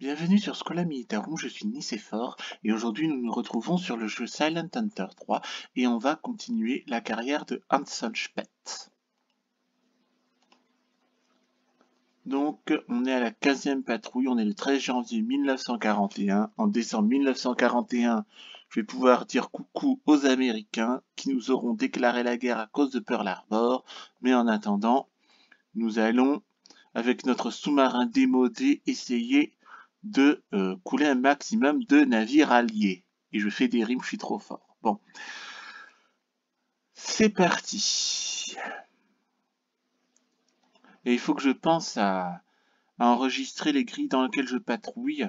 Bienvenue sur Schola Militarum, je suis Nicéphore et aujourd'hui nous nous retrouvons sur le jeu Silent Hunter 3 et on va continuer la carrière de Hanson Speth. Donc on est à la 15e patrouille, on est le 13 janvier 1941. En décembre 1941, je vais pouvoir dire coucou aux Américains qui nous auront déclaré la guerre à cause de Pearl Harbor, mais en attendant, nous allons, avec notre sous-marin démodé, essayer de couler un maximum de navires alliés. Et je fais des rimes, je suis trop fort. Bon. C'est parti. Et il faut que je pense à enregistrer les grilles dans lesquelles je patrouille.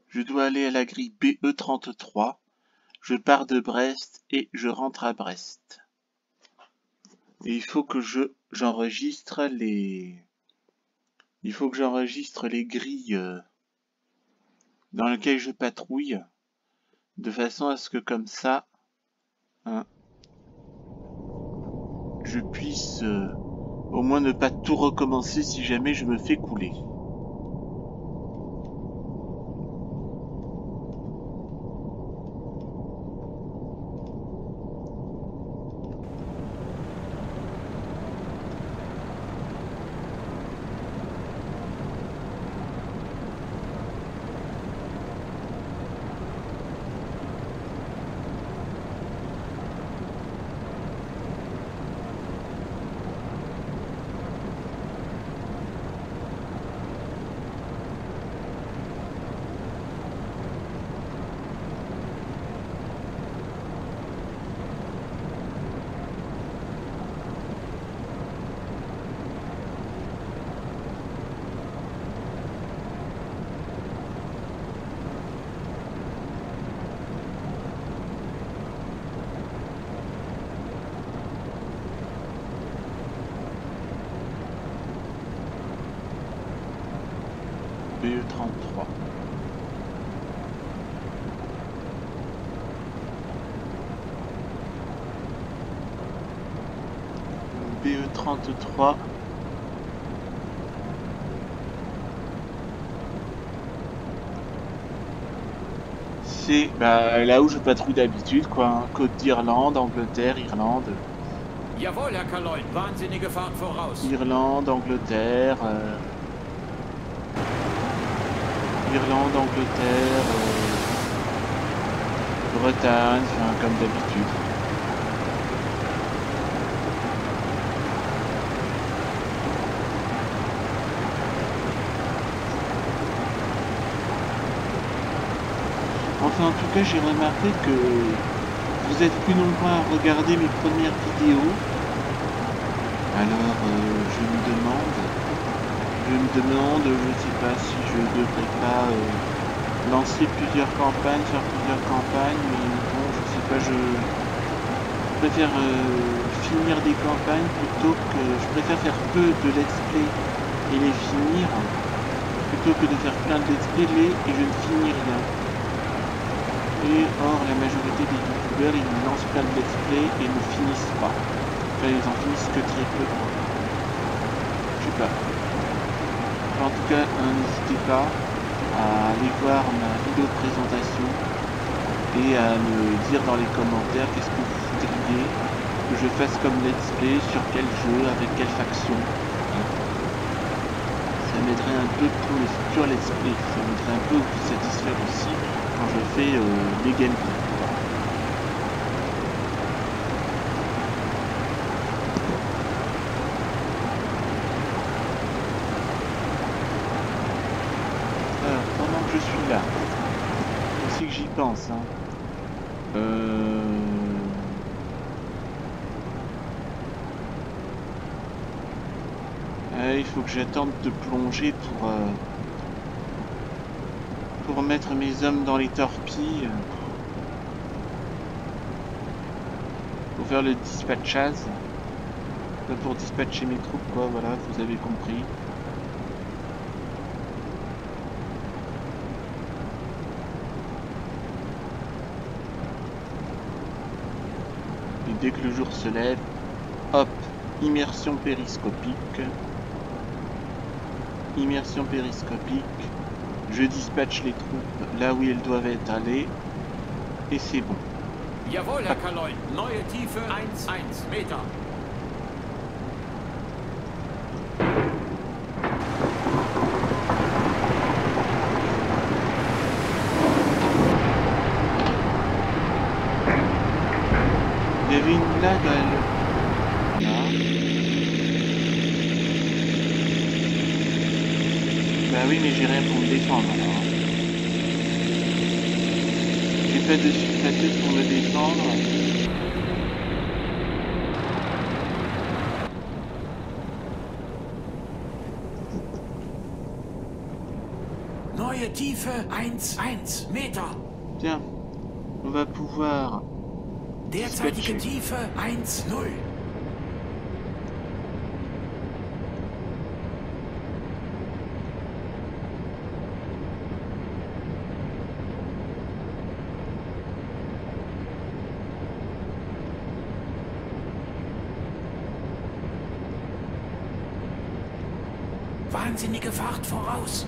Je dois aller à la grille BE33. Je pars de Brest et je rentre à Brest. Et il faut que j'enregistre les... Il faut que j'enregistre les grilles dans lesquelles je patrouille, de façon à ce que comme ça, je puisse au moins ne pas tout recommencer si jamais je me fais couler. BE33. BE33. C'est là où je patrouille d'habitude, quoi. Hein. Côte d'Irlande, Angleterre, Irlande. Jawohl, Herr Kaloin, wahnsinnige Fahrt voraus. Irlande, Angleterre. Irlande, Angleterre, Bretagne, enfin, comme d'habitude. Enfin, en tout cas, j'ai remarqué que vous êtes plus nombreux à regarder mes premières vidéos. Alors, je me demande, je ne sais pas si je devrais pas lancer plusieurs campagnes, faire plusieurs campagnes, mais bon, je sais pas, je préfère finir des campagnes plutôt que... Je préfère faire peu de let's play et les finir, plutôt que de faire plein de let's play et je ne finis rien. Et or, la majorité des youtubeurs, ils lancent plein de let's play et ne finissent pas. Enfin, ils en finissent que très peu. Je sais pas. En tout cas, n'hésitez pas à aller voir ma vidéo de présentation et à me dire dans les commentaires qu'est-ce que vous voudriez que je fasse comme let's play, sur quel jeu, avec quelle faction. Ça m'aiderait un peu pour les futurs let's play, ça m'aiderait un peu à vous satisfaire aussi quand je fais les gameplays. Je suis là. C'est que j'y pense. Hein. Il faut que j'attende de plonger pour mettre mes hommes dans les torpilles. Pour faire le dispatchage. Pour dispatcher mes troupes, quoi. Voilà, vous avez compris. Dès que le jour se lève, hop, immersion périscopique. immersion périscopique. Je dispatche les troupes là où elles doivent être allées. Et c'est bon. Jawohl, Herr Kaloin. Neue Tiefe 1,1 Meter. Il y avait une blague à là. Bah oui, mais j'ai rien pour me défendre alors. J'ai pas de supplateuse pour me défendre. Neue Tiefe 1,1 Meter. Tiens, on va pouvoir Derzeitige dispatcher. Tiefe 1,0. Wahnsinnige Fahrt voraus.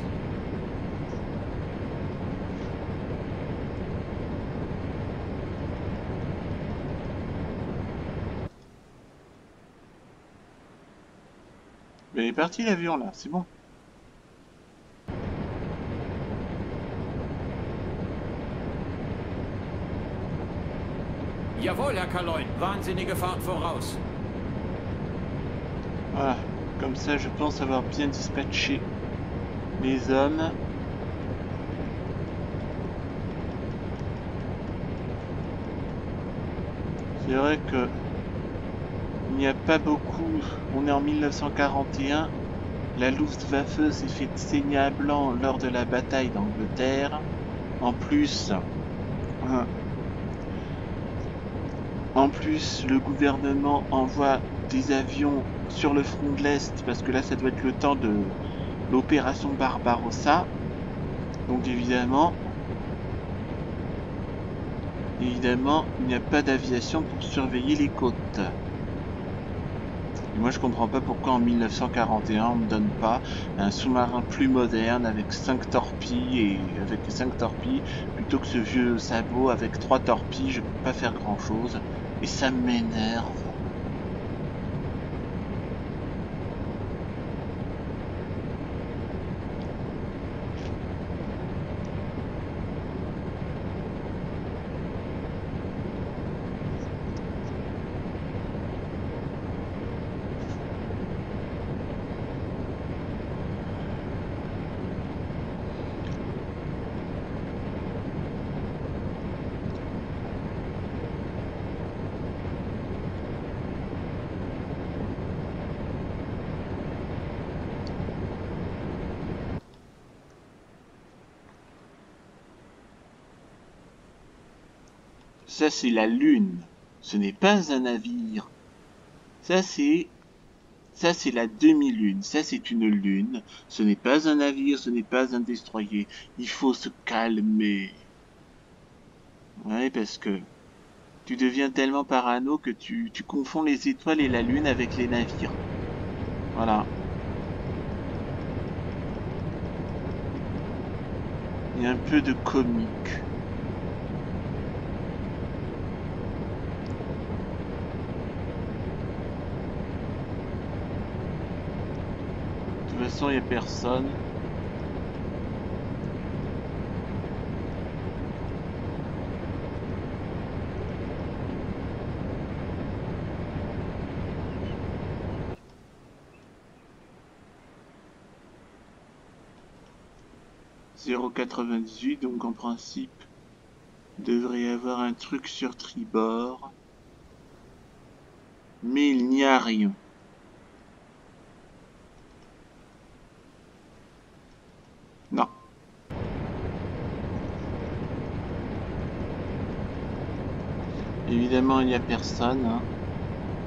Mais il est parti l'avion là, c'est bon. Jawohl, Herr Kaloin. Wahnsinnige Fahrt voraus. Voilà, comme ça je pense avoir bien dispatché les hommes. C'est vrai que il n'y a pas beaucoup, on est en 1941, la Luftwaffe s'est fait saigner à blanc lors de la bataille d'Angleterre. En plus, le gouvernement envoie des avions sur le front de l'Est, parce que là ça doit être le temps de l'opération Barbarossa. Donc évidemment, il n'y a pas d'aviation pour surveiller les côtes. Et moi je comprends pas pourquoi en 1941 on me donne pas un sous-marin plus moderne avec 5 torpilles plutôt que ce vieux sabot avec 3 torpilles, je peux pas faire grand chose et ça m'énerve. Ça c'est la Lune, ce n'est pas un navire. Ça c'est la demi-lune, ça c'est une lune, ce n'est pas un navire, ce n'est pas un destroyer. Il faut se calmer. Ouais, parce que tu deviens tellement parano que tu confonds les étoiles et la lune avec les navires. Voilà. Il y a un peu de comique. De toute façon, il n'y a personne. (0,98), donc en principe, devrait y avoir un truc sur tribord. Mais il n'y a rien. Non. Évidemment, il n'y a personne. Hein.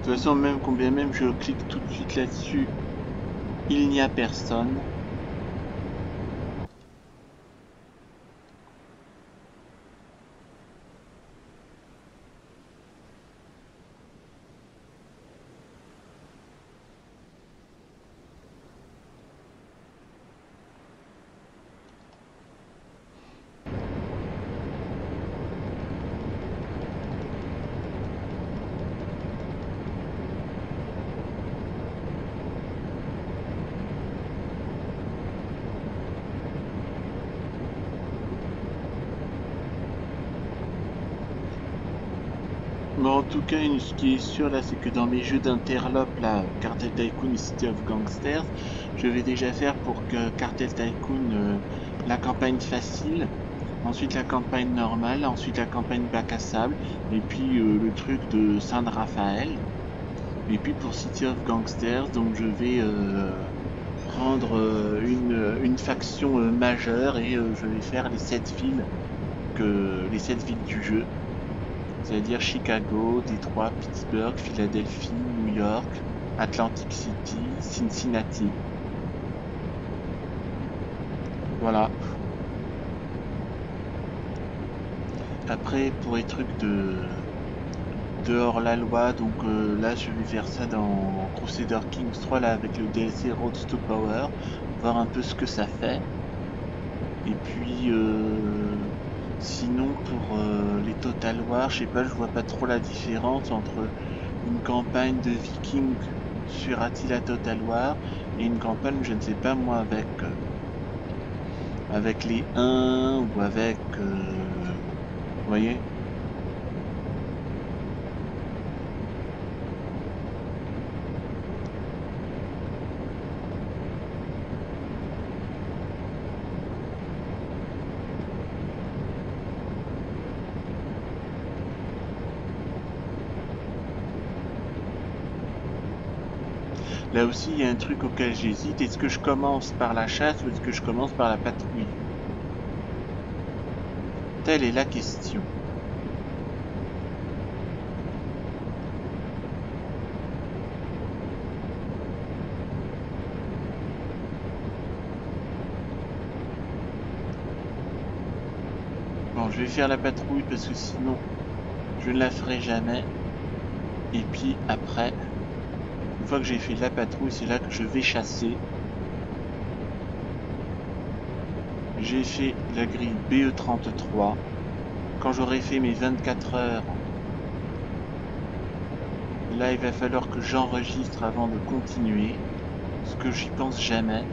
De toute façon, même combien même je clique tout de suite là-dessus, il n'y a personne. en tout cas, ce qui est sûr là, c'est que dans mes jeux d'interlope, là, Cartel Tycoon et City of Gangsters, je vais déjà faire pour que Cartel Tycoon la campagne facile, ensuite la campagne normale, ensuite la campagne bac à sable, et puis le truc de Saint-Raphaël. Et puis pour City of Gangsters, donc je vais prendre une faction majeure et je vais faire les 7 villes du jeu. C'est-à-dire Chicago, Détroit, Pittsburgh, Philadelphie, New York, Atlantic City, Cincinnati. Voilà. Après, pour les trucs de hors-la-loi, donc là je vais faire ça dans Crusader Kings 3 là avec le DLC Road to Power, voir un peu ce que ça fait. Et puis sinon pour les Total War, je sais pas, je vois pas trop la différence entre une campagne de Vikings sur Attila Total War et une campagne, je ne sais pas moi, avec les 1 ou avec vous voyez. Là aussi, il y a un truc auquel j'hésite. Est-ce que je commence par la chasse ou est-ce que je commence par la patrouille? Telle est la question. Bon, je vais faire la patrouille parce que sinon, je ne la ferai jamais. Et puis après, une fois que j'ai fait la patrouille, c'est là que je vais chasser. J'ai fait la grille BE33. Quand j'aurai fait mes 24 heures, là il va falloir que j'enregistre avant de continuer, ce que j'y pense jamais.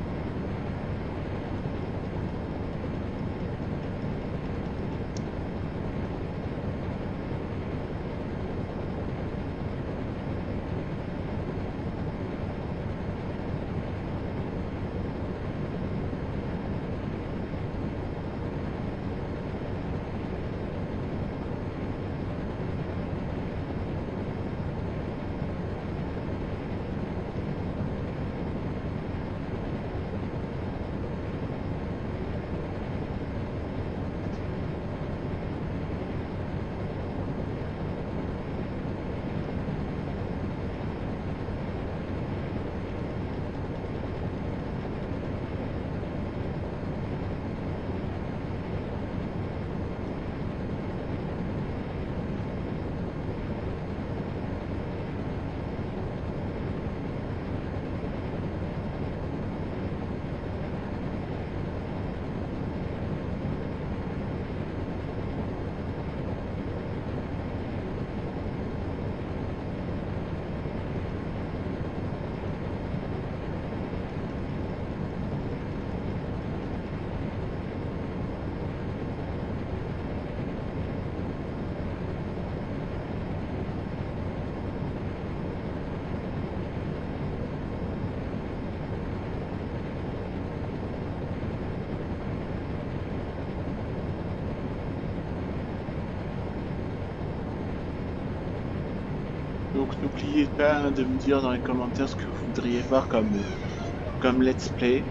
Donc n'oubliez pas de me dire dans les commentaires ce que vous voudriez voir comme let's play,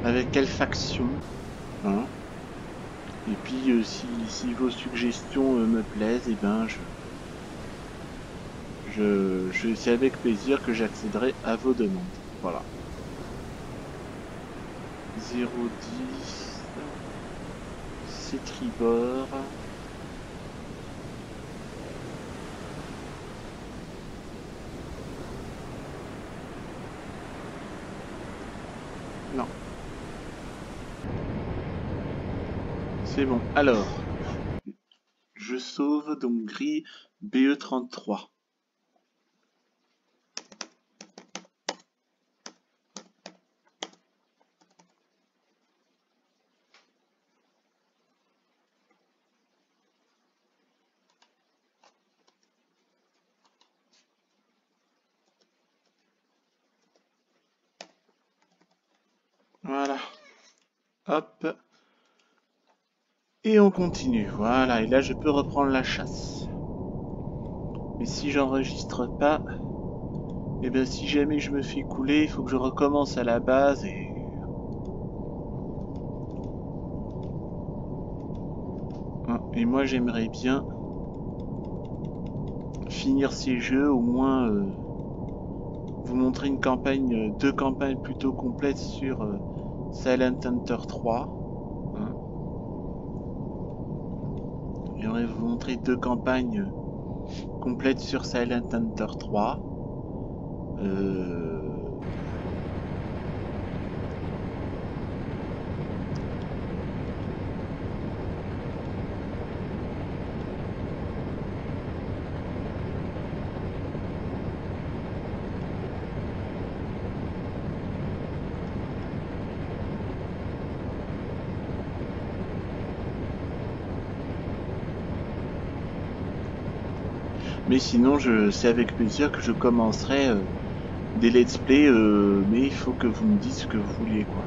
avec quelle faction, hein. Et puis si vos suggestions me plaisent, et ben c'est avec plaisir que j'accéderai à vos demandes. Voilà. 010, c'est tribord. Non. C'est bon. Alors, je sauve donc grille BE33. Voilà. Hop. Et on continue. Voilà. Et là, je peux reprendre la chasse. Mais si j'enregistre pas, et bien si jamais je me fais couler, il faut que je recommence à la base et... Et moi, j'aimerais bien finir ces jeux, au moins vous montrer une campagne, deux campagnes plutôt complètes sur Silent Hunter 3. Hein. J'aimerais vous montrer deux campagnes complètes sur Silent Hunter 3. Mais sinon, c'est avec plaisir que je commencerai des let's play, mais il faut que vous me dites ce que vous voulez, quoi.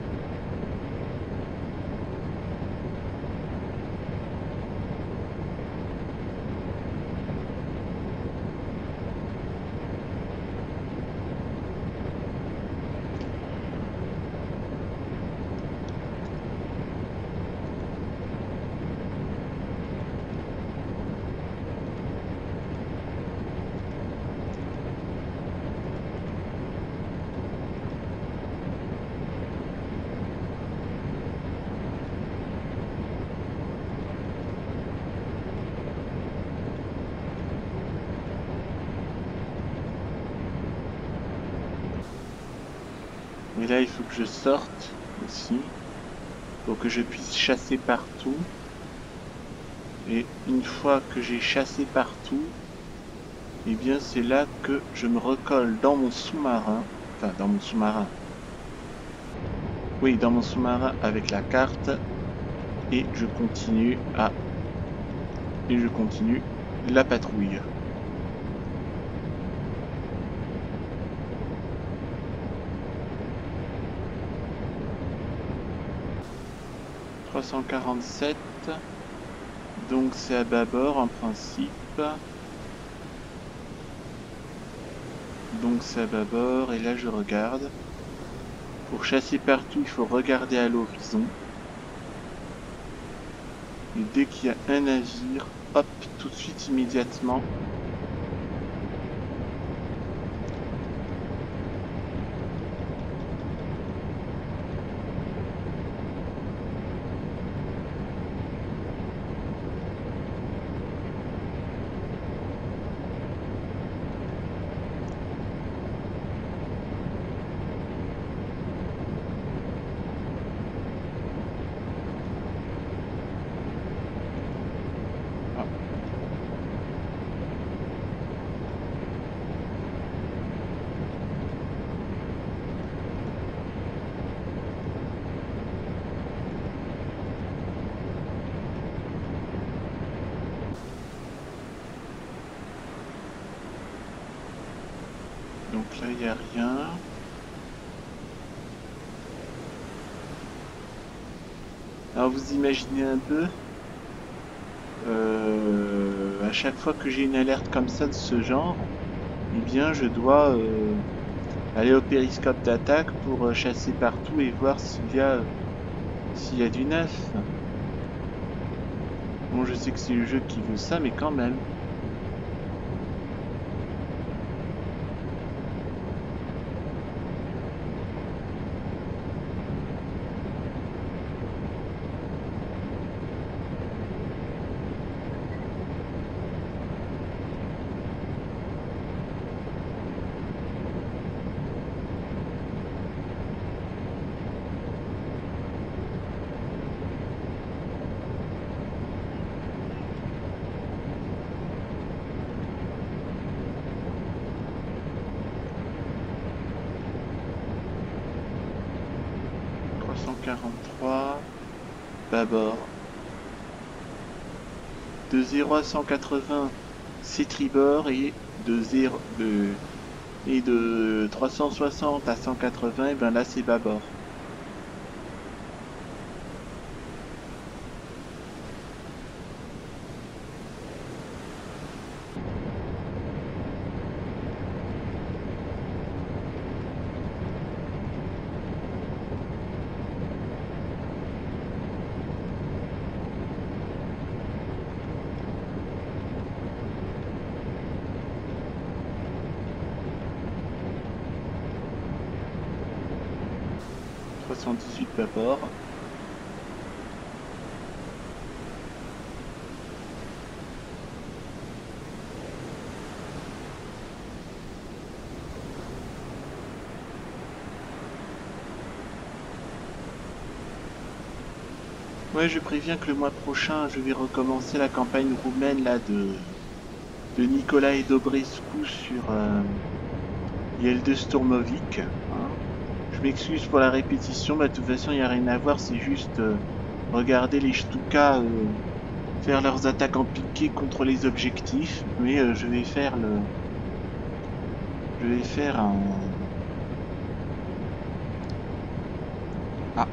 Mais là, il faut que je sorte aussi, pour que je puisse chasser partout. Et une fois que j'ai chassé partout, et bien c'est là que je me recolle dans mon sous-marin. Enfin, dans mon sous-marin. Oui, dans mon sous-marin avec la carte. Et je continue la patrouille. « 347 ». Donc c'est à bâbord en principe. Donc c'est à bâbord et là je regarde. Pour chasser partout, il faut regarder à l'horizon. Et dès qu'il y a un navire, hop, tout de suite immédiatement. Donc là, il n'y a rien. Alors vous imaginez un peu, à chaque fois que j'ai une alerte comme ça de ce genre, eh bien je dois aller au périscope d'attaque pour chasser partout et voir s'il y a du neuf. Bon, je sais que c'est le jeu qui veut ça, mais quand même. Bâbord. De 0 à 180 c'est tribord et de 360 à 180 et ben là c'est bâbord. 78 Vapor. Ouais, je préviens que le mois prochain, je vais recommencer la campagne roumaine là de Nicolae Dobrescu sur Yelde Sturmovic. Hein. Je m'excuse pour la répétition, bah, de toute façon, il n'y a rien à voir, c'est juste regarder les Stuka faire leurs attaques en piqué contre les objectifs. Mais je vais faire Je vais faire un... Ah.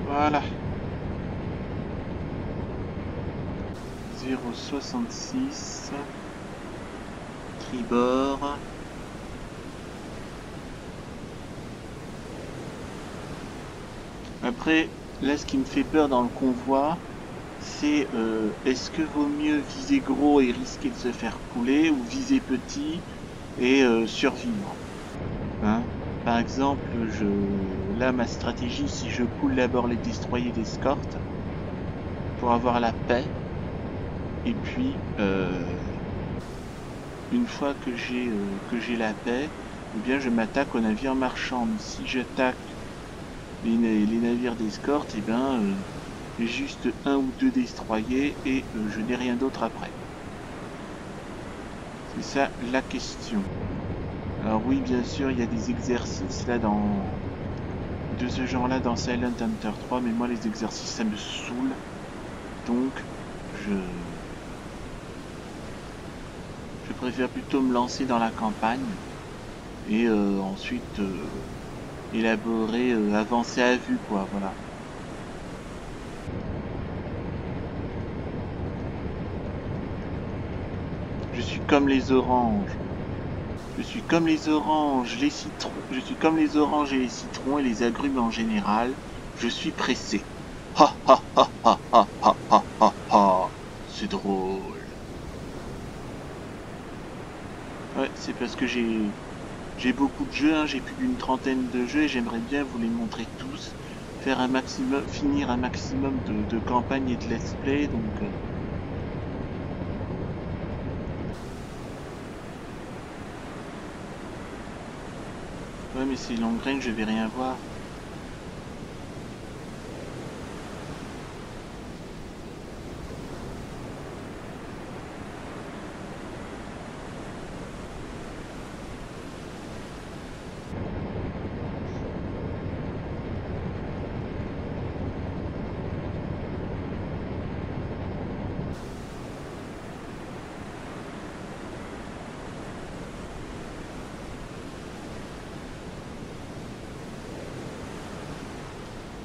Voilà. 0,66 tribord. Après, là, ce qui me fait peur dans le convoi, c'est est-ce que vaut mieux viser gros et risquer de se faire couler, ou viser petit et survivre, hein? Par exemple, là, ma stratégie, si je coule d'abord les destroyers d'escorte pour avoir la paix, et puis une fois que j'ai la paix, eh bien je m'attaque aux navires marchands. Mais si j'attaque les navires d'escorte, et eh bien juste un ou deux destroyers et je n'ai rien d'autre après. C'est ça la question. Alors oui, bien sûr, il y a des exercices là de ce genre-là dans Silent Hunter 3, mais moi les exercices ça me saoule. Donc je préfère plutôt me lancer dans la campagne et ensuite élaborer, avancer à vue, quoi, voilà. Je suis comme les oranges. Je suis comme les oranges, les citrons. Je suis comme les oranges et les citrons et les agrumes en général. Je suis pressé. Ha ha ha ha ha ha ha ha ha. C'est drôle. Ouais, c'est parce que j'ai beaucoup de jeux, hein, j'ai plus d'une trentaine de jeux et j'aimerais bien vous les montrer tous, faire un maximum, finir un maximum de campagnes et de let's play, donc ouais, mais c'est long grain, je vais rien voir.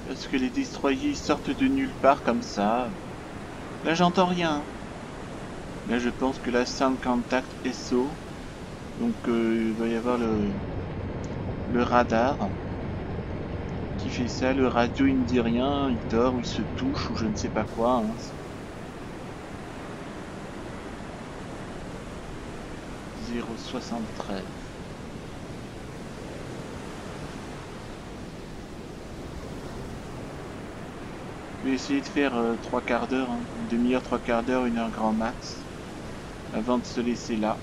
Parce que les destroyers sortent de nulle part comme ça. Là j'entends rien. Là je pense que la Sound Contact SO. Donc il va y avoir le radar qui fait ça. Le radio il ne dit rien, il dort ou il se touche ou je ne sais pas quoi. Hein. 0,73. Je vais essayer de faire 3 quarts d'heure, hein, une demi-heure, 3 quarts d'heure, 1 heure grand max, avant de se laisser là.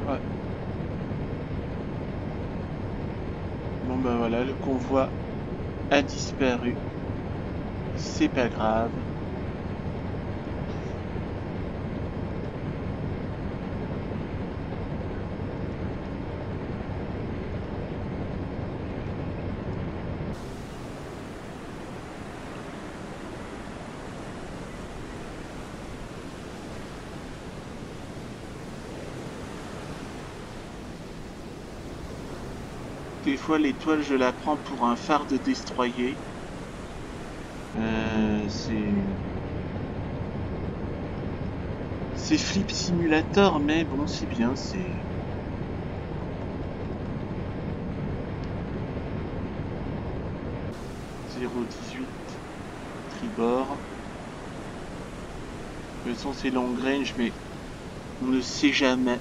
Ouais. Bon ben voilà, le convoi a disparu. C'est pas grave. des fois l'étoile je la prends pour un phare de destroyer. C'est Flip Simulator, mais bon, c'est bien, c'est... 0,18 tribord. De toute façon, c'est long range, mais on ne sait jamais.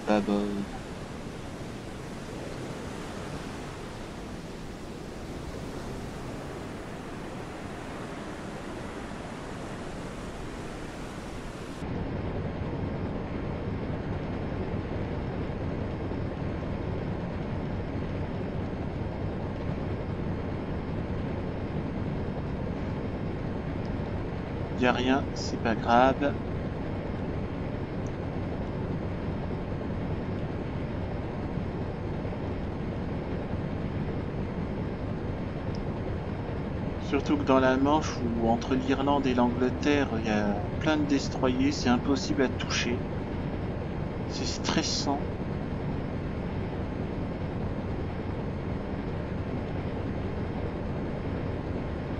Bâbord. Y a rien, c'est pas grave. Surtout que dans la Manche ou entre l'Irlande et l'Angleterre, il y a plein de destroyers, c'est impossible à toucher. C'est stressant.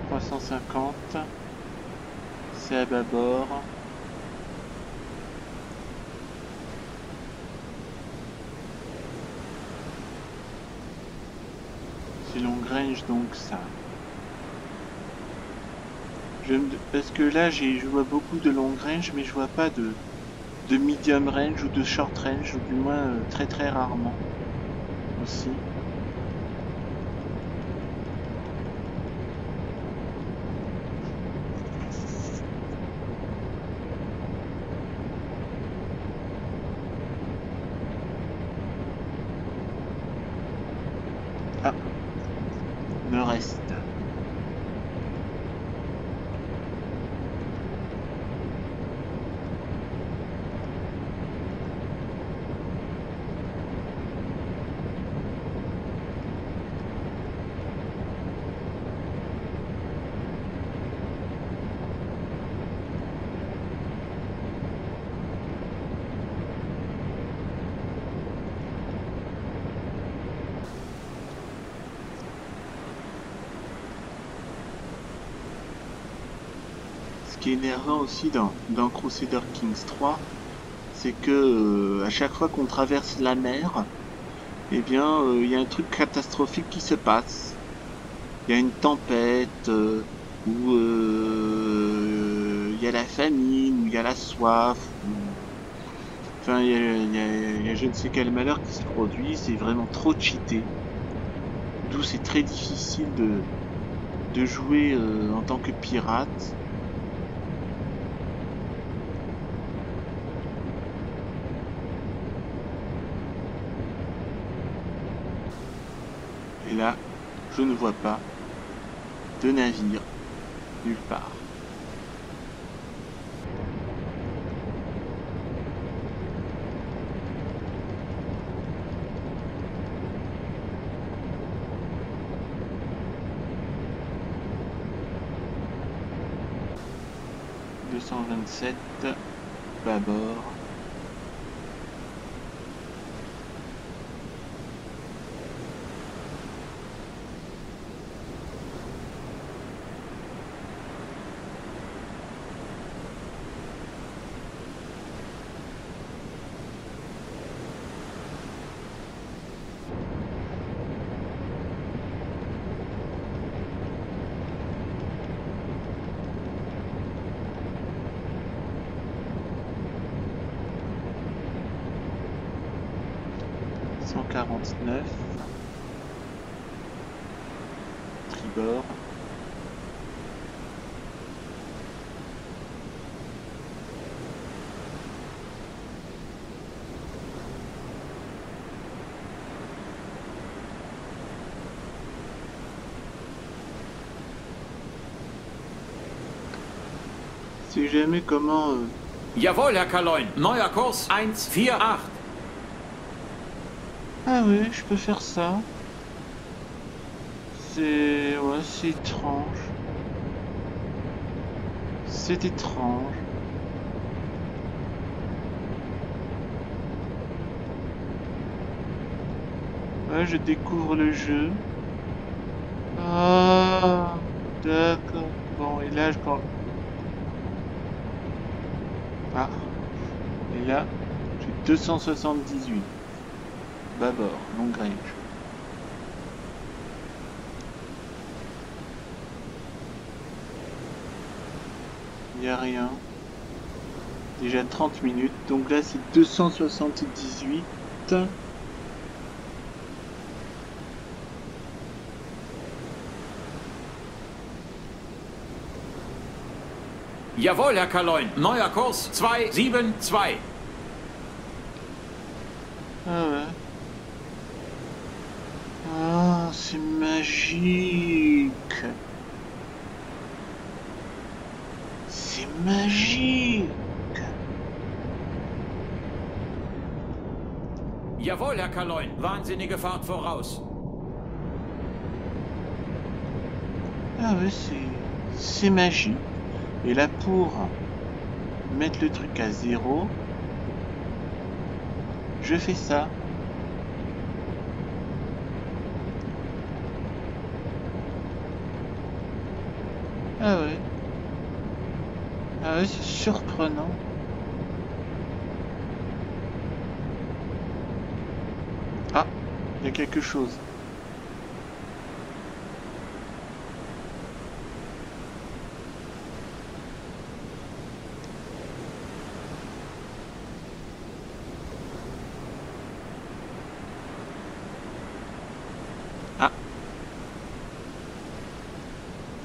« 350 », c'est à bâbord. C'est long range donc ça. Parce que là je vois beaucoup de long range mais je vois pas de medium range ou de short range, ou du moins très très rarement aussi. Ah, me reste. Ce qui est énervant aussi dans Crusader Kings 3, c'est que à chaque fois qu'on traverse la mer, eh bien, il y a un truc catastrophique qui se passe. Il y a une tempête, ou il y a la famine, ou il y a la soif, enfin, il y a je ne sais quel malheur qui se produit. C'est vraiment trop cheaté. D'où c'est très difficile de jouer en tant que pirate. Et là, je ne vois pas de navire nulle part. « 227 bâbord. » ...149... tribord. sais jamais comment... Jawohl, Herr Kaloin. Neuer Kurs 148. Ah oui, je peux faire ça. C'est... Ouais, c'est étrange. C'est étrange. Ouais, je découvre le jeu. Ah, d'accord. Bon, et là, quand... Ah, et là, j'ai 278. Bâbord, long range. Il n'y a rien. Déjà 30 minutes. Donc là, c'est 278. Jawohl, Herr Kaloin. Neuer Kurs 272. Ah ouais. Ah, c'est magique. C'est magique. Jawohl, Herr Kaloin. Wahnsinnige Fahrt voraus. Ah ouais, c'est magique. Et là, pour mettre le truc à 0, je fais ça. Ah ouais. Ah ouais, c'est surprenant. Ah, il y a quelque chose. Ah.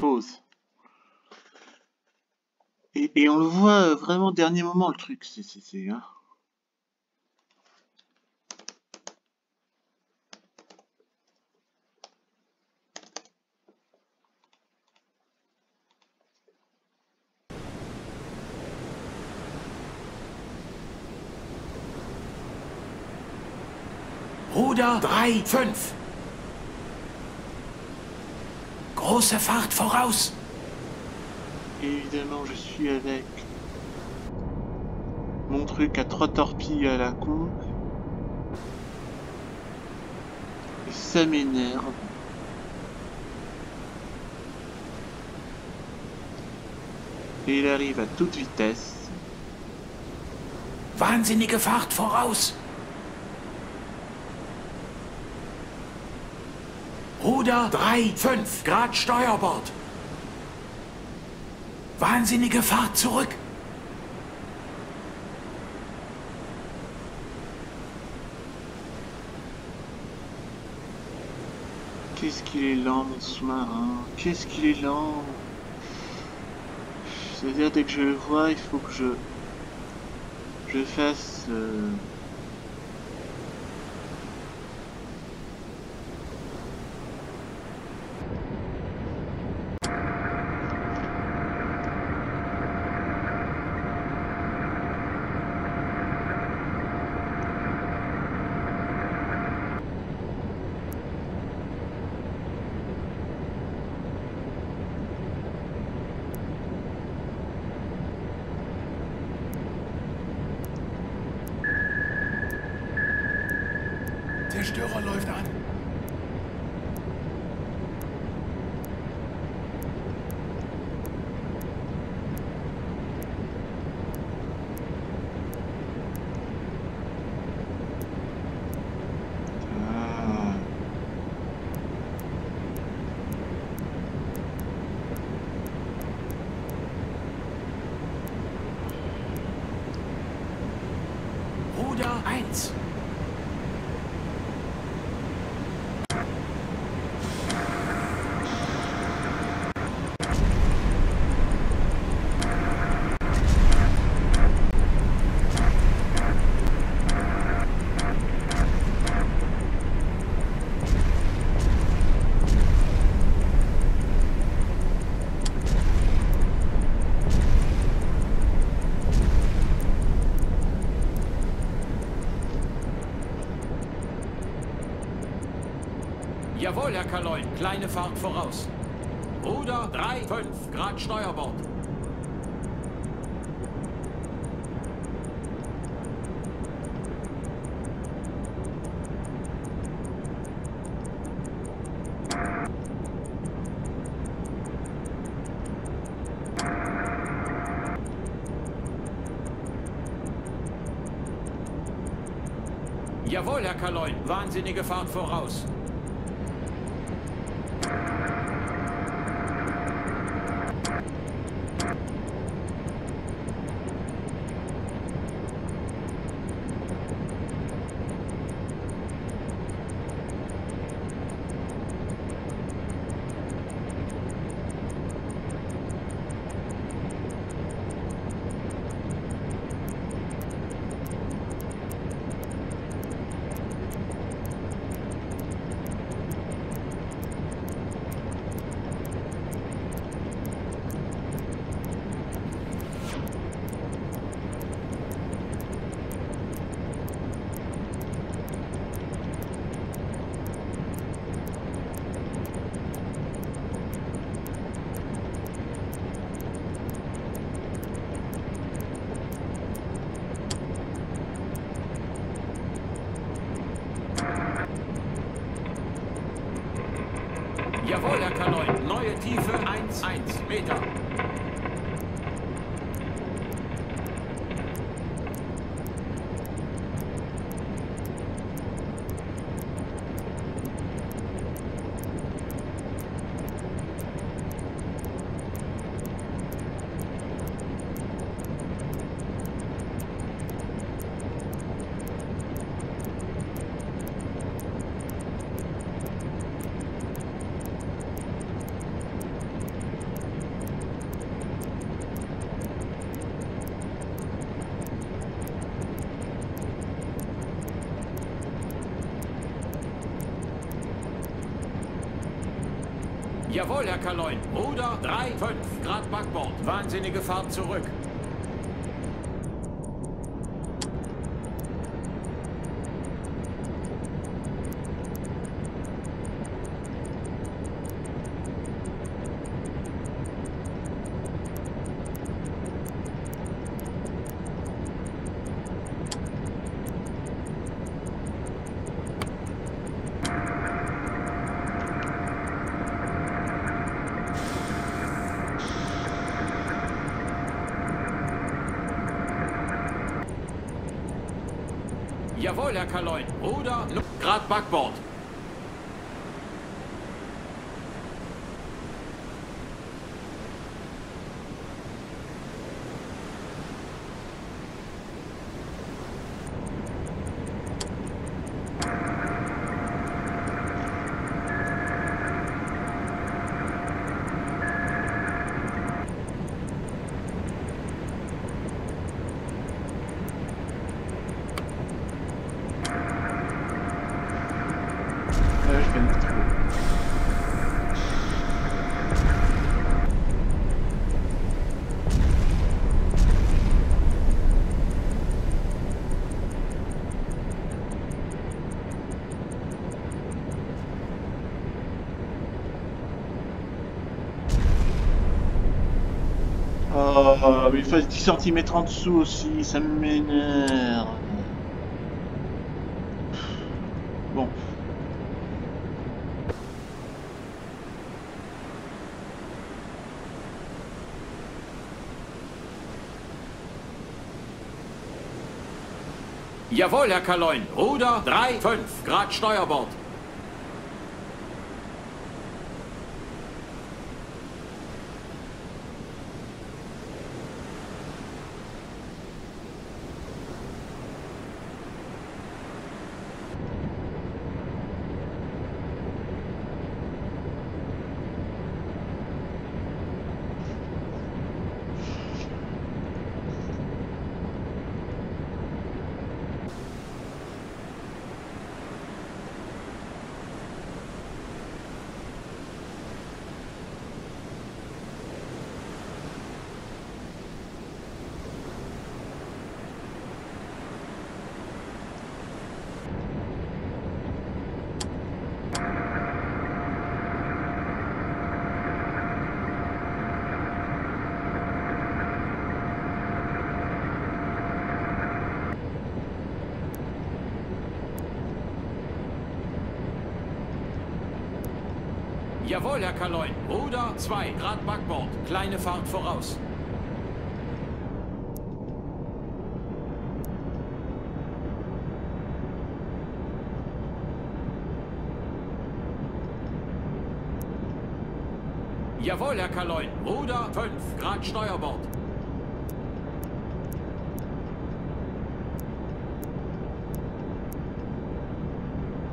Pause. Et on le voit vraiment au dernier moment, le truc. Hein. Ruder 3-5. Große Fahrt voraus. Évidemment, je suis avec mon truc à 3 torpilles à la con. Et ça m'énerve. Et il arrive à toute vitesse. Wahnsinnige Fahrt voraus. Ruder 3-5. Grad Steuerbord. Wahnsinnige Fahrt zurück. Qu'est-ce qu'il est lent, mon sous-marin. Qu'est-ce qu'il est lent. C'est-à-dire, dès que je le vois, il faut que je fasse... Zerstörer läuft an. Ruder 1. Jawohl, Herr Kaloin. Kleine Fahrt voraus. Ruder 3,5 Grad Steuerbord. Jawohl, Herr Kaloin. Wahnsinnige Fahrt voraus. Jawohl, Herr Kaloin. Neue Tiefe 1,1 Meter. Jawohl, Herr Kaloin. Ruder 3,5 Grad Backbord. Wahnsinnige Fahrt zurück. Jawohl, Herr Kaloin. Ruder 0 Grad Backbord. Ich bin nicht froh. Oh, mais il fasse 10 cm en dessous aussi, ça m'énerve. Bon. Jawohl, Herr Kaloin. Ruder 3,5 Grad Steuerbord. Jawohl, Herr Kaloin. Ruder 2 Grad Backbord. Kleine Fahrt voraus. Jawohl, Herr Kaloin. Ruder 5 Grad Steuerbord.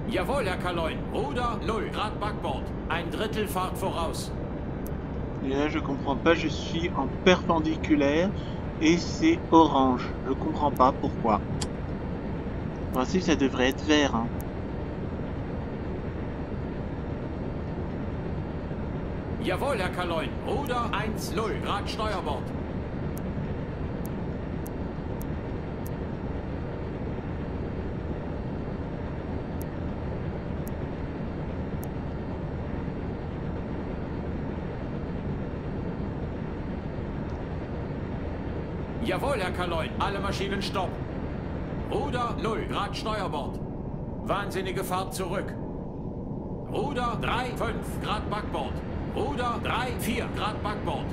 Jawohl, Herr Kaloin. Ruder 0 Grad Backbord. Ein Drittel Fahrt voraus. Et là, je comprends pas, je suis en perpendiculaire et c'est orange. Je comprends pas pourquoi. En principe, ça devrait être vert, hein. Jawohl, Herr Kaloin. Ruder 1-0 Grad Steuerbord. Jawohl, Herr Kaloin. Alle Maschinen stopp. Ruder 0 Grad Steuerbord. Wahnsinnige Fahrt zurück. Ruder 3-5 Grad Backbord. Ruder 3-4 Grad Backbord.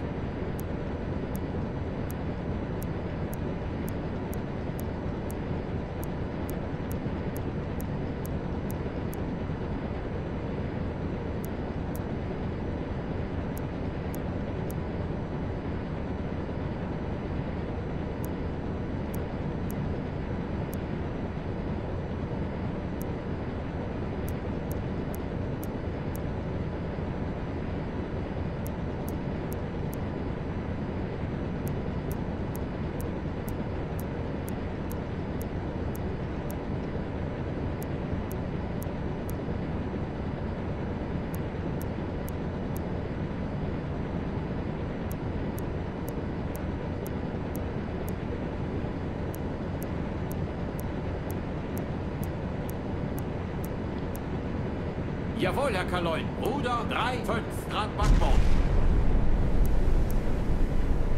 Jawohl, Herr Kaloin. Ruder 3-5 Grad Backbord.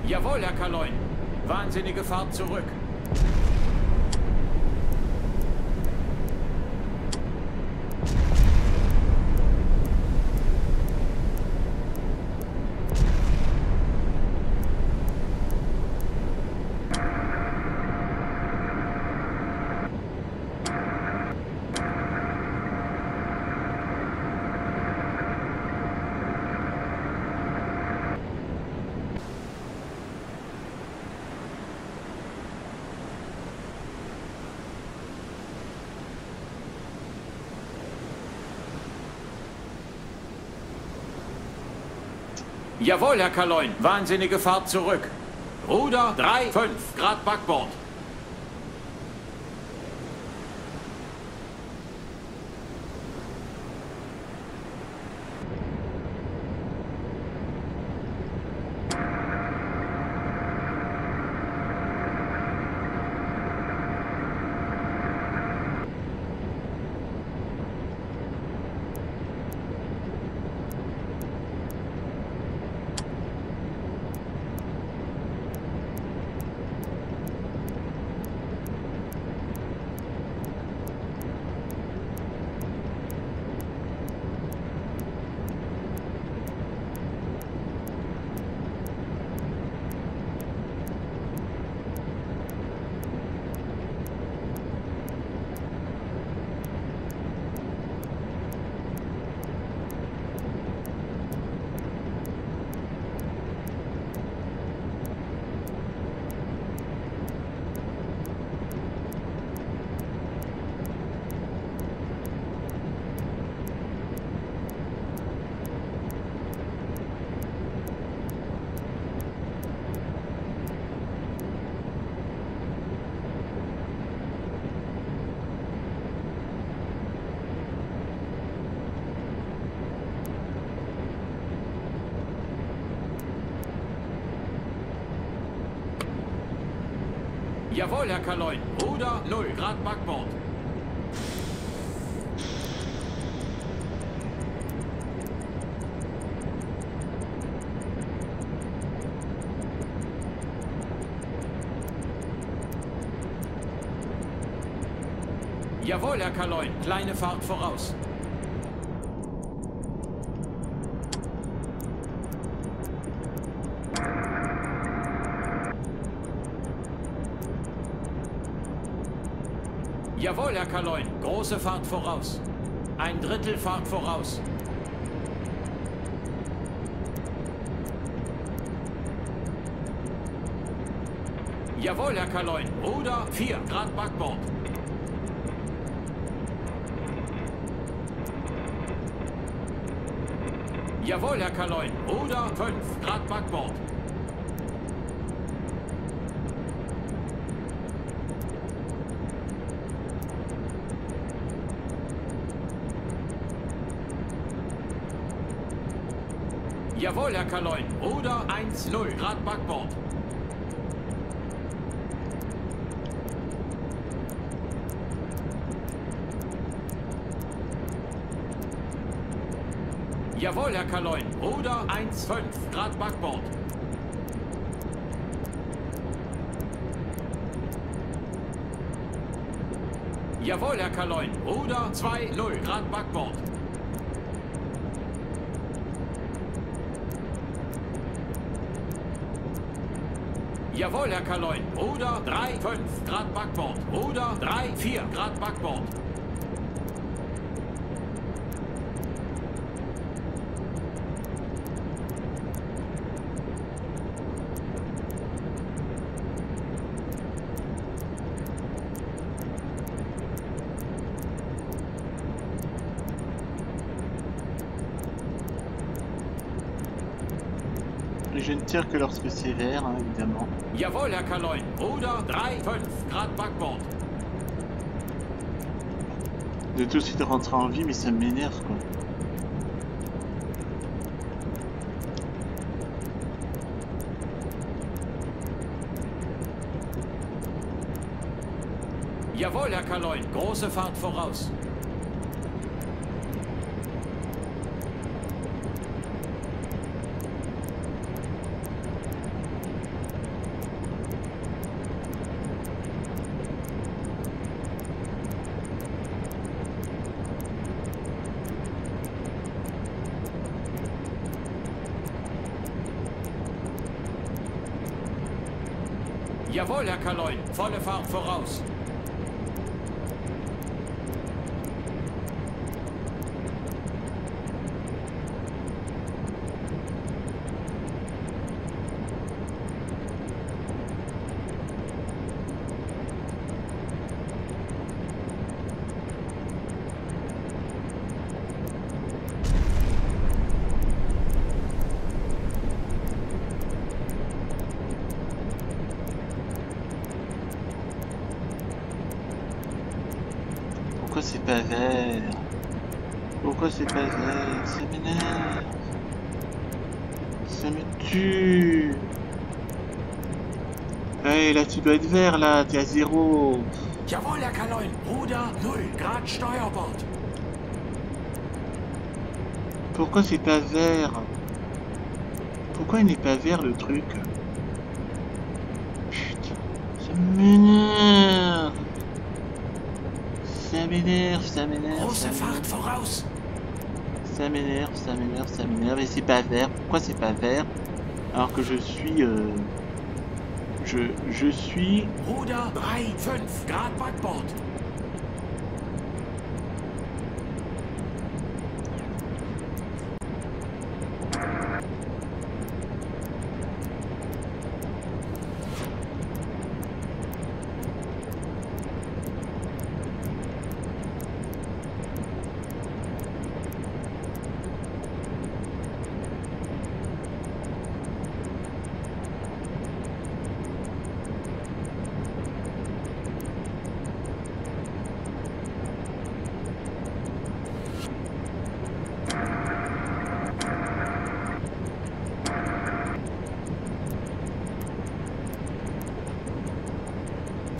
Jawohl, Herr Kaloin. Wahnsinnige Fahrt zurück. Jawohl, Herr Kaloin. Wahnsinnige Fahrt zurück. Ruder 3-5 Grad Backbord. Jawohl, Herr Kaloin. Ruder 0 Grad Backbord. Jawohl, Herr Kaloin. Kleine Fahrt voraus. Jawohl, Herr Kaloin. Große Fahrt voraus. Ein Drittel Fahrt voraus. Jawohl, Herr Kaloin. Ruder 4 Grad Backbord. Jawohl, Herr Kaloin. Ruder 5 Grad Backbord. Jawohl, Herr Kaloin. Ruder 1-0 Grad Backbord. Jawohl, Herr Kaloin. Ruder 1-5 Grad Backbord. Jawohl, Herr Kaloin. Ruder 2-0 Grad Backbord. Jawohl, Herr Kaloin. Ruder 3-5 Grad Backbord. Ruder 3-4 Grad Backbord. Je ne tire que lorsque c'est vert, hein, évidemment. Jawohl, Herr Kaloin. Ruder 3-5 Grad Backbord. De tout de suite rentrer en vie, mais ça m'énerve, quoi. Jawohl, Herr Kaloin. Große Fahrt voraus. Jawohl, Herr Kaloin. Volle Fahrt voraus. Pourquoi c'est pas vert? Pourquoi c'est pas vert? Ça m'énerve. Ça me tue. Hey, là tu dois être vert là, t'es à 0. Jawohl, Herr Kaloin. Ruder 0 Grad Steuerbord. Pourquoi c'est pas vert? Pourquoi il n'est pas vert le truc? Putain, ça m'énerve. Ça m'énerve, ça m'énerve. Große Fahrt voraus. Ça m'énerve, ça m'énerve, ça m'énerve. Et c'est pas vert. Pourquoi c'est pas vert? Alors que je suis... Je suis... Ruder 3-5 Grad Backbord.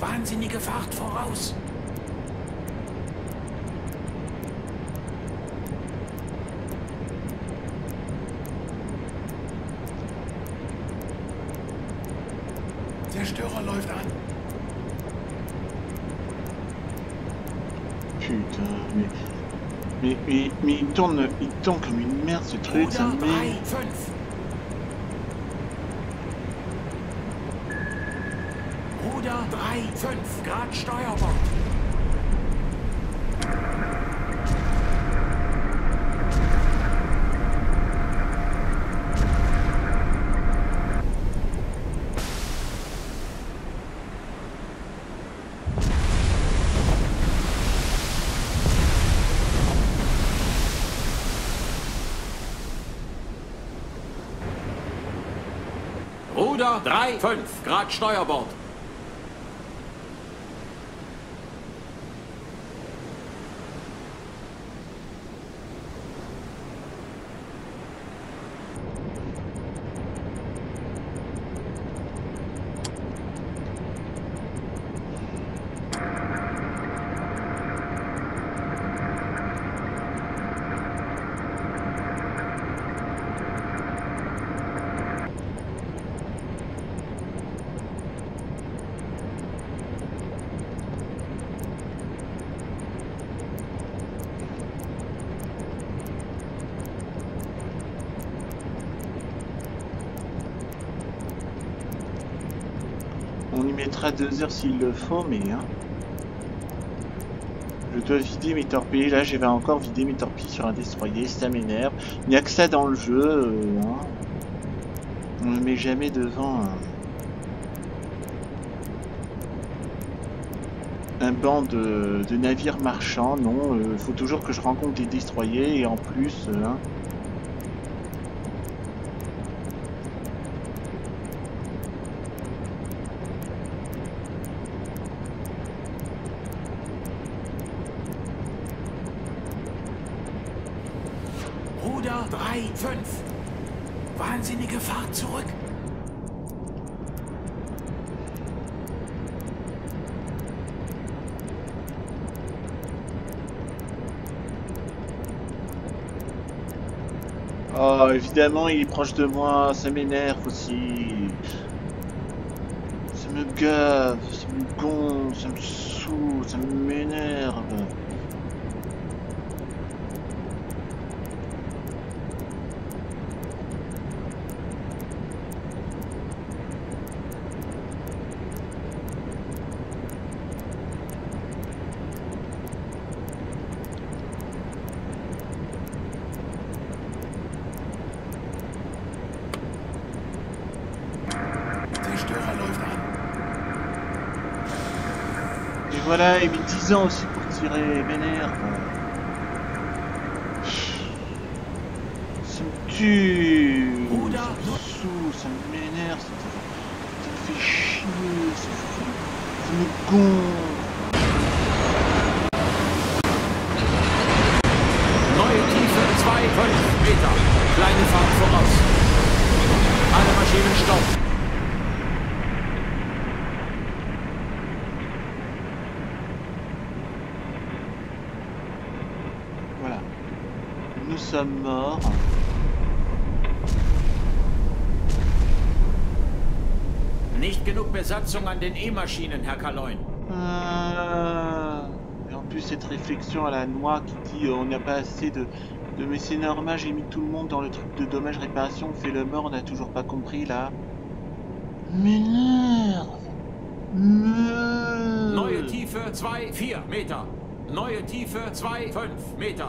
Wahnsinnige Fahrt voraus. Zerstörer läuft an. Putain, mais il tourne comme une merde ce truc, ça me met... Ruder 3-5 Grad Steuerbord. Ruder 3, 5, Grad Steuerbord. On y mettra 2 heures s'il le faut, mais hein. Je dois vider mes torpilles. Là, je vais encore vider mes torpilles sur un destroyer. Ça m'énerve. Il n'y a que ça dans le jeu. Hein. On ne me met jamais devant un banc de navires marchands. Non, il faut toujours que je rencontre des destroyers. Et en plus, hein, Ruder 3, 5. Wahnsinnige Fahrt zurück. oh, évidemment, il est proche de moi. Ça m'énerve aussi. Ça me gave, ça me gonfle, ça me saoule, ça m'énerve. Voilà, il met 10 ans aussi pour tirer, m'énerve. Ça me tue, ça me saoule, ça m'énerve, ça me fait chier, ça me gonfle. Neue Tiefe 2, 5 Meter. Kleine Fahrt voraus. Alle Maschinen stopp. Nous sommes morts. Nicht genug Besatzung an den E-Maschinen, Herr Kaloin. Et en plus cette réflexion à la noix qui dit on n'a pas assez de mais c'est normal, j'ai mis tout le monde dans le truc de dommage réparation, on fait le mort, on n'a toujours pas compris là. M'énerve. Neue Tiefe 2, 4 Meter. Neue Tiefe 2, 5 Meter.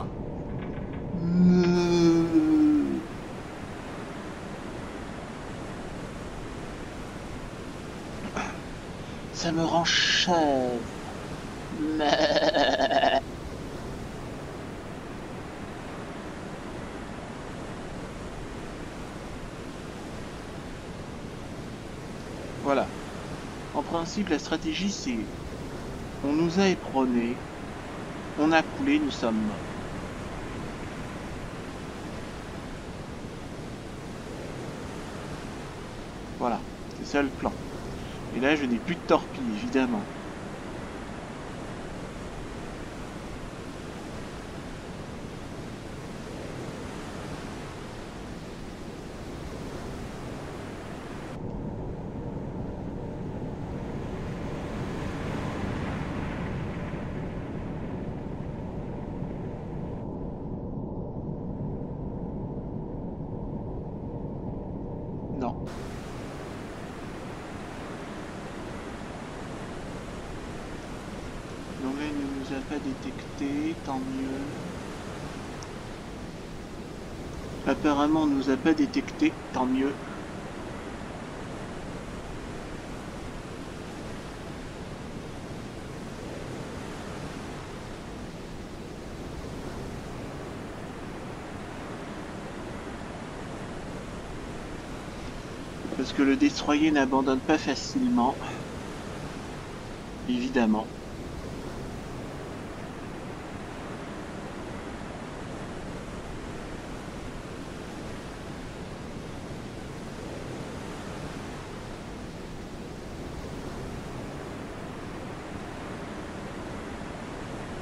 Ça me rend chèvre. Voilà. En principe, la stratégie, c'est... On nous a éperonnés. On a coulé, nous sommes morts. Voilà. C'est ça le plan. Et là, je n'ai plus de torpilles, évidemment. Non. Donc là, il ne nous a pas détecté, tant mieux. Apparemment, on ne nous a pas détecté, tant mieux. Parce que le destroyer n'abandonne pas facilement. Évidemment.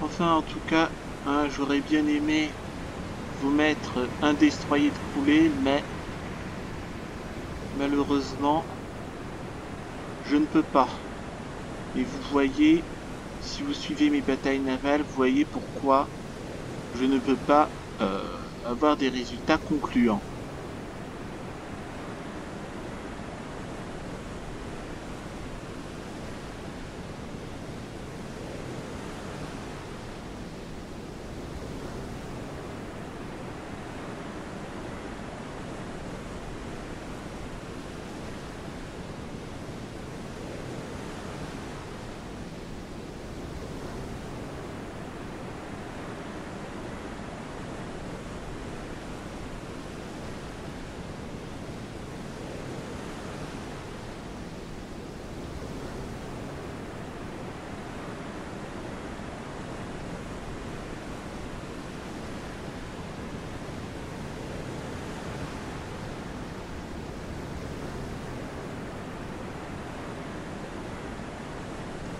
Enfin, en tout cas, hein, j'aurais bien aimé vous mettre un destroyer de coulée, mais malheureusement, je ne peux pas. Et vous voyez, si vous suivez mes batailles navales, vous voyez pourquoi je ne peux pas avoir des résultats concluants.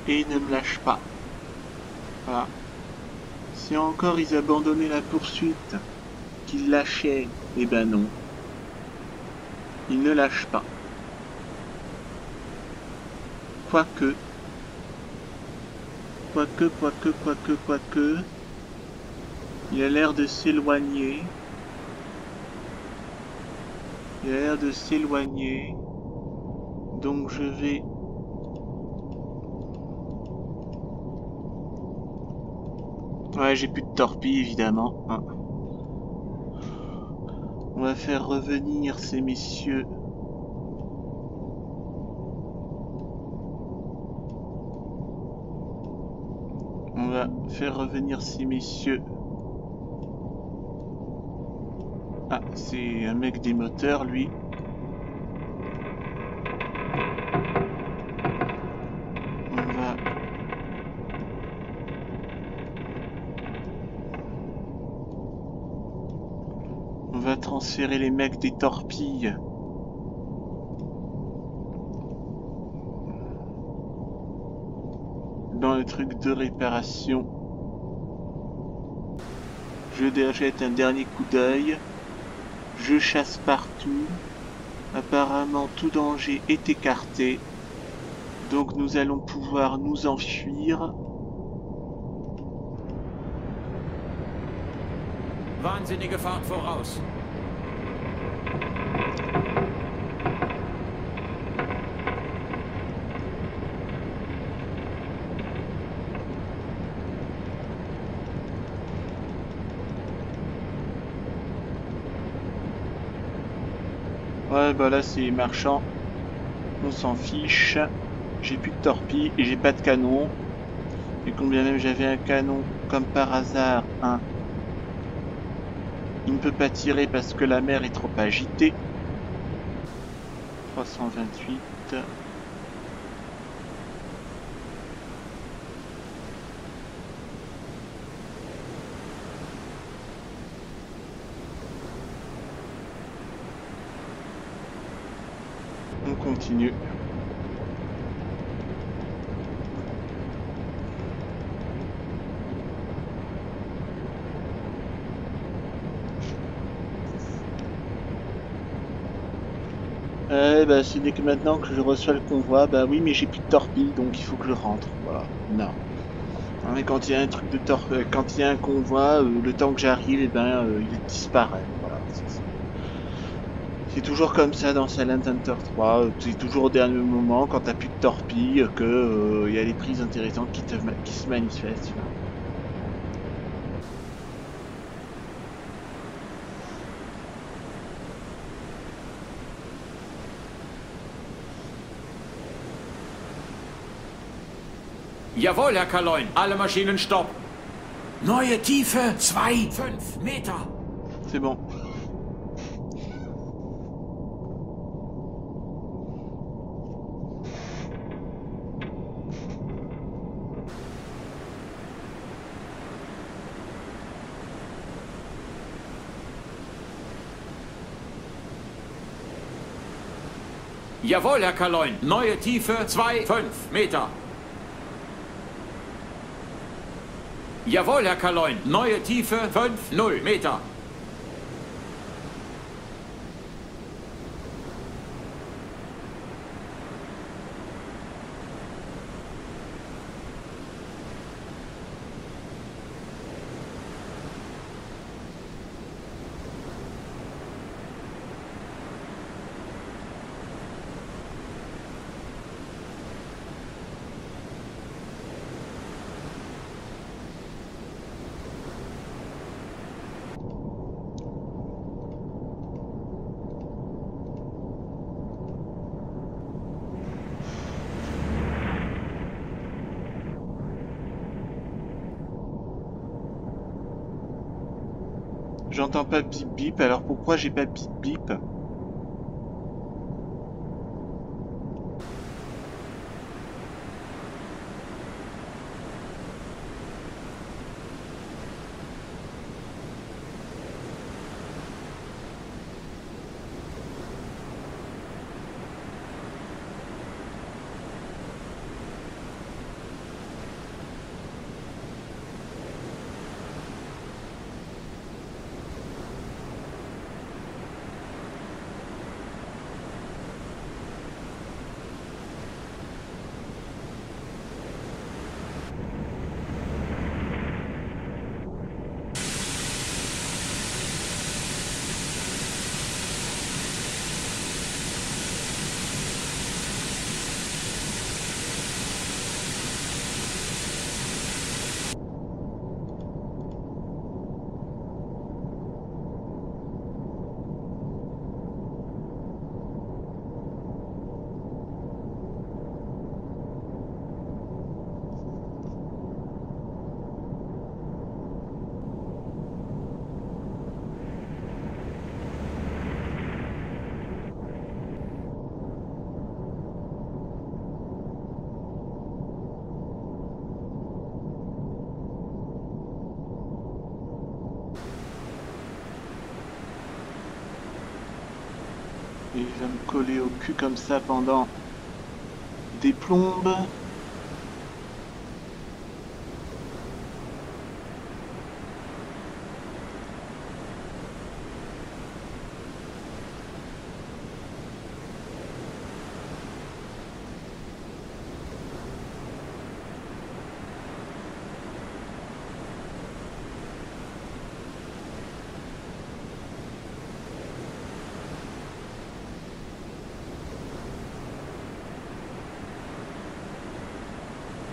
Et ne me lâche pas. Voilà. Si encore ils abandonnaient la poursuite, qu'ils lâchaient, eh ben non. Ils ne lâchent pas. Quoique, il a l'air de s'éloigner. Il a l'air de s'éloigner. Donc je vais... Ouais, j'ai plus de torpilles, évidemment. Hein. On va faire revenir ces messieurs. On va faire revenir ces messieurs. Ah, c'est un mec des moteurs, lui. On va transférer les mecs des torpilles. Dans le truc de réparation. Je jette un dernier coup d'œil. Je chasse partout. Apparemment tout danger est écarté. Donc nous allons pouvoir nous enfuir. Wahnsinnige Fahrt voraus. Ouais, bah là c'est marchand. On s'en fiche. J'ai plus de torpilles et j'ai pas de canon. Et combien même j'avais un canon, comme par hasard, hein. Il ne peut pas tirer parce que la mer est trop agitée. 328. On continue. Bah, ce n'est que maintenant que je reçois le convoi. Bah oui, mais j'ai plus de torpilles, donc il faut que je rentre. Voilà. Non. Non, mais quand il y a un truc de quand il y a un convoi, le temps que j'arrive, eh ben, il disparaît. Voilà. C'est toujours comme ça dans Silent Hunter 3. C'est toujours au dernier moment, quand t'as plus de torpilles, que il y a les prises intéressantes qui se manifestent. Jawohl, Herr Kaloin. Alle Maschinen stopp. Neue Tiefe 2,5 Meter. C'est bon. Jawohl, Herr Kaloin. Neue Tiefe 2,5 Meter. Jawohl, Herr Kaloin. Neue Tiefe 5,0 Meter. J'entends pas bip bip, alors pourquoi j'ai pas bip bip? Et il va me coller au cul comme ça pendant des plombes.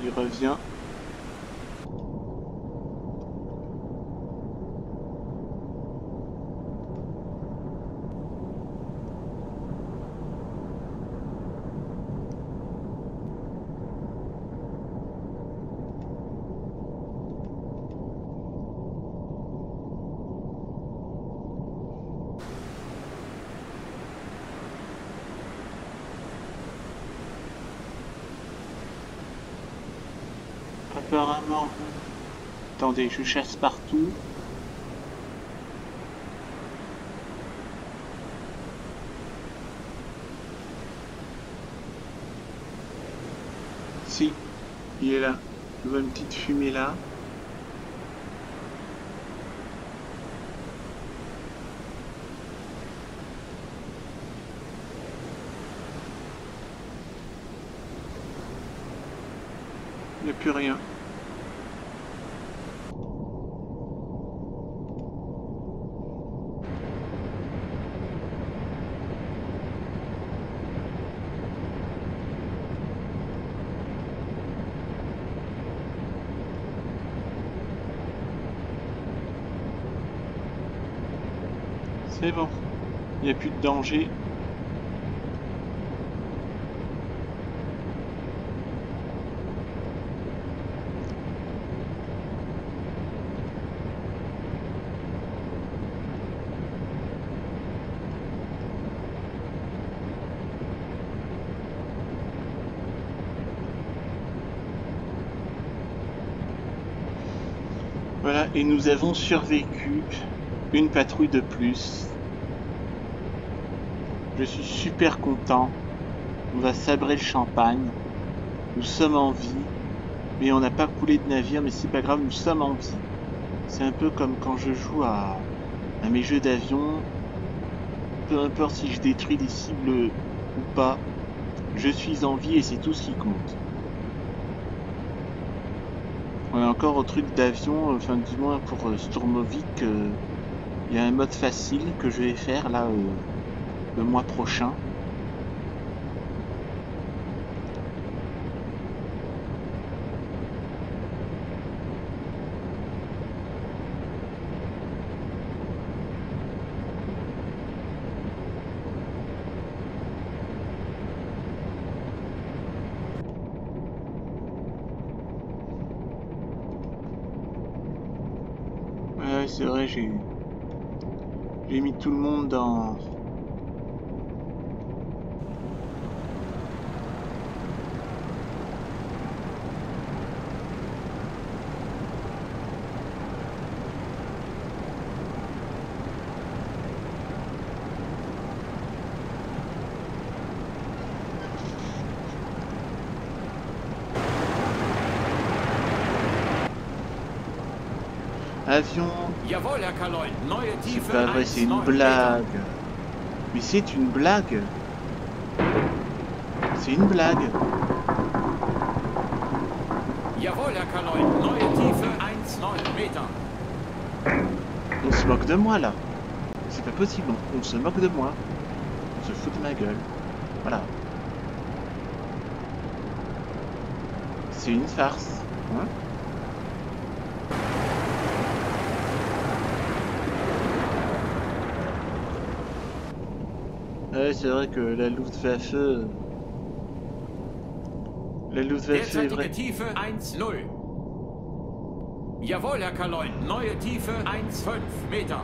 Il revient. Apparemment, attendez, je chasse partout. Si, il est là. Je vois une petite fumée là. Il n'y a plus rien. C'est bon, il n'y a plus de danger. Voilà, et nous avons survécu. Une patrouille de plus. Je suis super content. On va sabrer le champagne. Nous sommes en vie. Mais on n'a pas coulé de navire, mais c'est pas grave, nous sommes en vie. C'est un peu comme quand je joue à mes jeux d'avion. Peu importe si je détruis des cibles ou pas, je suis en vie et c'est tout ce qui compte. On est encore au truc d'avion, enfin du moins pour Sturmovik, il y a un mode facile que je vais faire là le mois prochain. Ouais, c'est vrai, j'ai mis tout le monde dans... Avion... Jawohl, Herr Kaloin. Neue C'est Tiefe pas vrai, c'est une 1,9 Meter. blague. Mais c'est une blague. C'est une blague. Jawohl, Herr Kaloin. Neue Tiefe 1,9 Meter. On se moque de moi là. C'est pas possible, on se moque de moi. On se fout de ma gueule. Voilà. C'est une farce. Hein? Ouais, c'est vrai que la Luftwaffe... La Luftwaffe est vrai. Derzeitige Tiefe 1,0. Jawohl, Herr Kaloin. Neue Tiefe 1,5 Meter.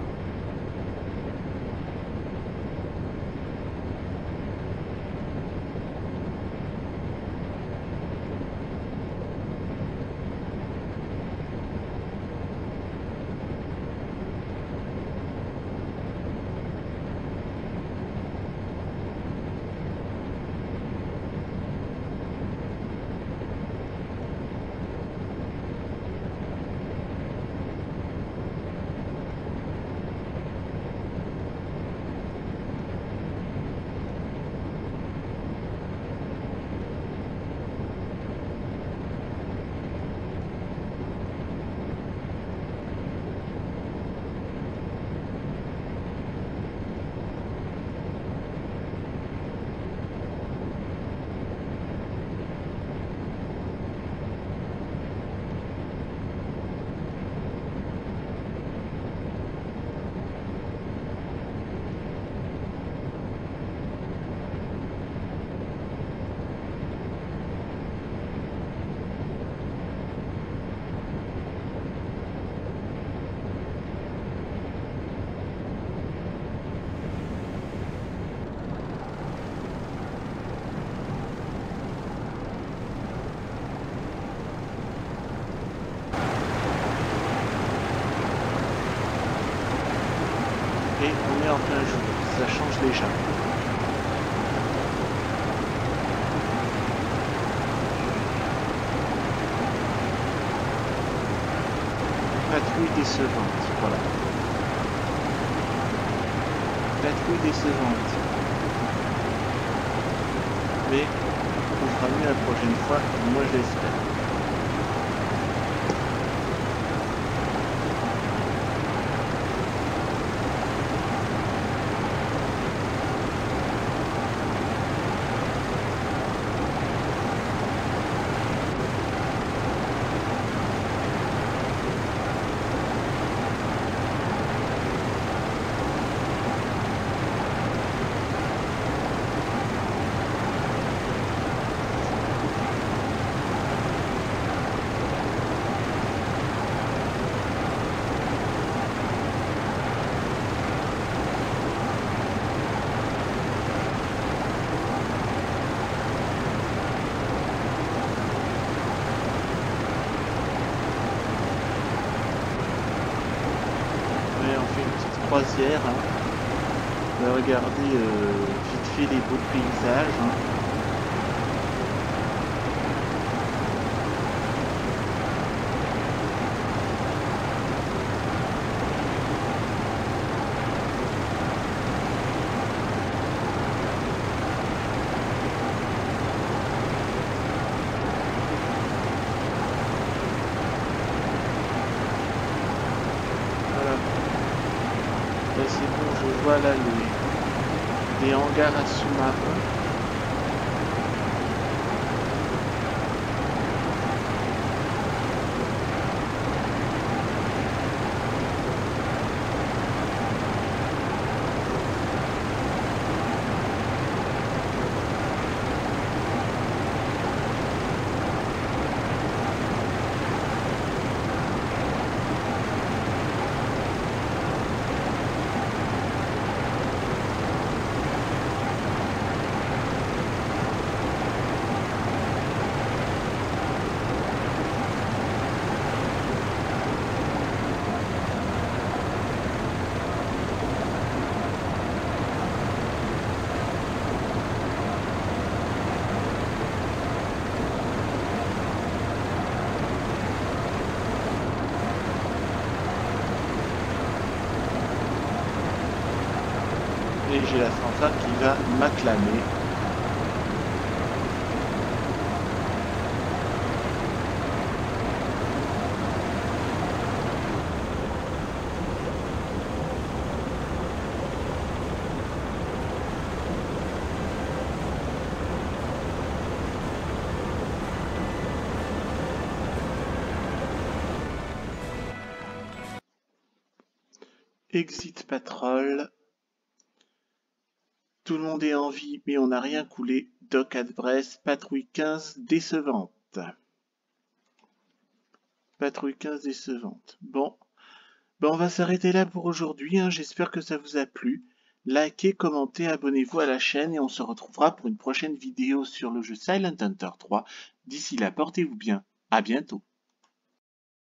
Et on est en plein jour, ça change déjà. Patrouille décevante, voilà. Patrouille décevante. Mais on fera mieux la prochaine fois, moi je l'espère. Croisière, hein. On va regarder vite fait les beaux paysages. Hein. je vois là les hangars à sous-marins. Et j'ai la fanfare qui va m'acclamer. Exit Patrol. Tout le monde est en vie, mais on n'a rien coulé. Dock at Brest, patrouille 15 décevante. Patrouille 15 décevante. Bon, ben on va s'arrêter là pour aujourd'hui. Hein. J'espère que ça vous a plu. Likez, commentez, abonnez-vous à la chaîne et on se retrouvera pour une prochaine vidéo sur le jeu Silent Hunter 3. D'ici là, portez-vous bien. À bientôt.